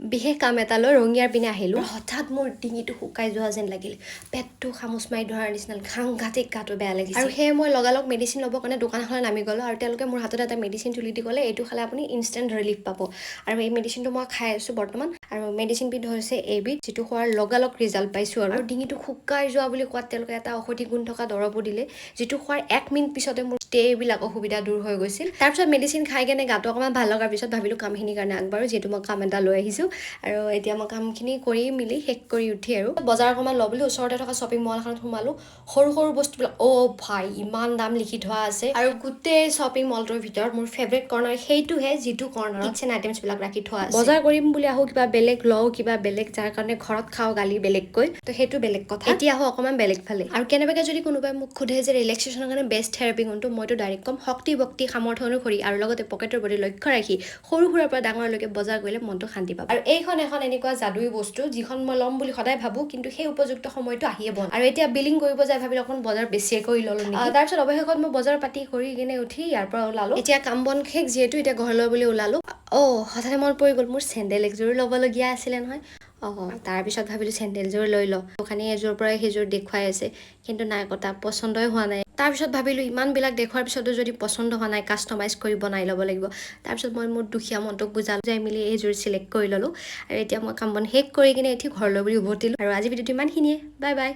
বিশেষ কাম এটা লৈ ৰঙিয়াৰ পিনে আহিলোঁ। হঠাৎ মোৰ ডিঙিটো শুকাই যোৱা যেন লাগিল, পেটটো খামুচ মাৰি ধৰাৰ নিচিনা সাংঘাতিক গাটো বেয়া লাগিছিল। আৰু সেয়ে মই লগালগ মেডিচিন ল'বৰ কাৰণে দোকান এখনত নামি গ'লোঁ আৰু তেওঁলোকে মোৰ হাতত এটা মেডিচিন তুলি দি ক'লে এইটো খালে আপুনি ইনষ্টেণ্ট ৰিলিফ পাব। আৰু এই মেডিচিনটো মই খাই আছোঁ বৰ্তমান। আৰু মেডিচিনবিধ হৈছে এইবিধ, যিটো খোৱাৰ লগালগ ৰিজাল্ট পাইছোঁ। আৰু ডিঙিটো শুকাই যোৱা বুলি কোৱাত তেওঁলোকে এটা ঔষধি গুণ থকা দৰৱো দিলে, যিটো খোৱাৰ 1 মিনিট পিছতে মোৰ এইবিলাক অসুবিধা দূৰ হৈ গৈছিল। তাৰপিছত মেডিচিন খাই কেনে গাটো অকণমান ভাল লগাৰ পিছত ভাবিলোঁ কামখিনিৰ কাৰণে আগবাঢ়ো, যিহেতু মই কাম এটা লৈ আহিছোঁ। আৰু এতিয়া মই কামখিনি কৰি মিলি শেষ কৰি উঠি আৰু বজাৰ অকণমান লওঁ বুলি ওচৰতে থকা শ্বপিং মল এখনত সোমালোঁ। সৰু সৰু বস্তুবিলাক ভাই ইমান দাম লিখি থোৱা আছে। আৰু গোটেই শ্বপিং মলটোৰ ভিতৰত মোৰ ফেভৰেট কৰ্নাৰ সেইটোহে, যিটো কৰ্নাৰত কিচেন আইটেমছবিলাক ৰাখি থোৱা আছে। বজাৰ কৰিম বুলি আহোঁ, কিবা বেলেগ লওঁ, কিবা বেলেগ, যাৰ কাৰণে ঘৰত খাওঁ গালি বেলেগকৈ, তো সেইটো বেলেগ কথা। এতিয়া আহোঁ অকণমান বেলেগ ফালে। আৰু কেনেবাকৈ যদি কোনোবাই মোক সোধে যে ৰিলেক্সেশ্যনৰ কাৰণে বেষ্ট থেৰাপি কোনটো, মইতো ডাইৰেক্ট ক'ম শক্তি ভক্তি সামৰ্থ্য অনুসৰি আৰু লগতে পকেটৰ প্ৰতি লক্ষ্য ৰাখি সৰু সুৰাৰ পৰা ডাঙৰলৈকে বজাৰ কৰিলে মনটো শান্তি পাব। আৰু এইখন এখন এনেকুৱা যাদুই বস্তু, যিখন মই ল'ম বুলি সদায় ভাবোঁ, কিন্তু সেই উপযুক্ত সময়টো আহিয়ে বন্ধ। আৰু এতিয়া বিলিং কৰিব যাই ভাবিলোঁ অকণ বজাৰ বেছিয়ে কৰি ল'লোঁ নেকি। তাৰপিছত অৱশেষত মই বজাৰ পাতি কৰি কিনে উঠি ইয়াৰ পৰা ওলালোঁ। এতিয়া কাম বন শেষ যিহেতু, এতিয়া ঘৰলৈ বুলি ওলালোঁ। হঠাতে মনত পৰি গ'ল মোৰ চেণ্ডেল একযোৰো ল'বলগীয়া আছিলে নহয়। তাৰপিছত ভাবিলোঁ চেণ্ডেলযোৰ লৈ লওঁ। দোকানী এযোৰ পৰাই সেইযোৰ দেখুৱাই আছে, কিন্তু নাই কটা, পচন্দই হোৱা নাই। তাৰপিছত ভাবিলোঁ ইমানবিলাক দেখুৱাৰ পিছতো যদি পচন্দ হোৱা নাই, কাষ্টমাইজ কৰি বনাই ল'ব লাগিব। তাৰপিছত মই মোৰ দুখীয়া মনটোক বুজাই মেলি এইযোৰ চিলেক্ট কৰি ল'লোঁ। আৰু এতিয়া মই কাম বন শেষ কৰি কিনে এঠি ঘৰলৈ বুলি উভতিলোঁ। আৰু আজি ভিডিঅ'টো ইমানখিনিয়ে, বাই বাই।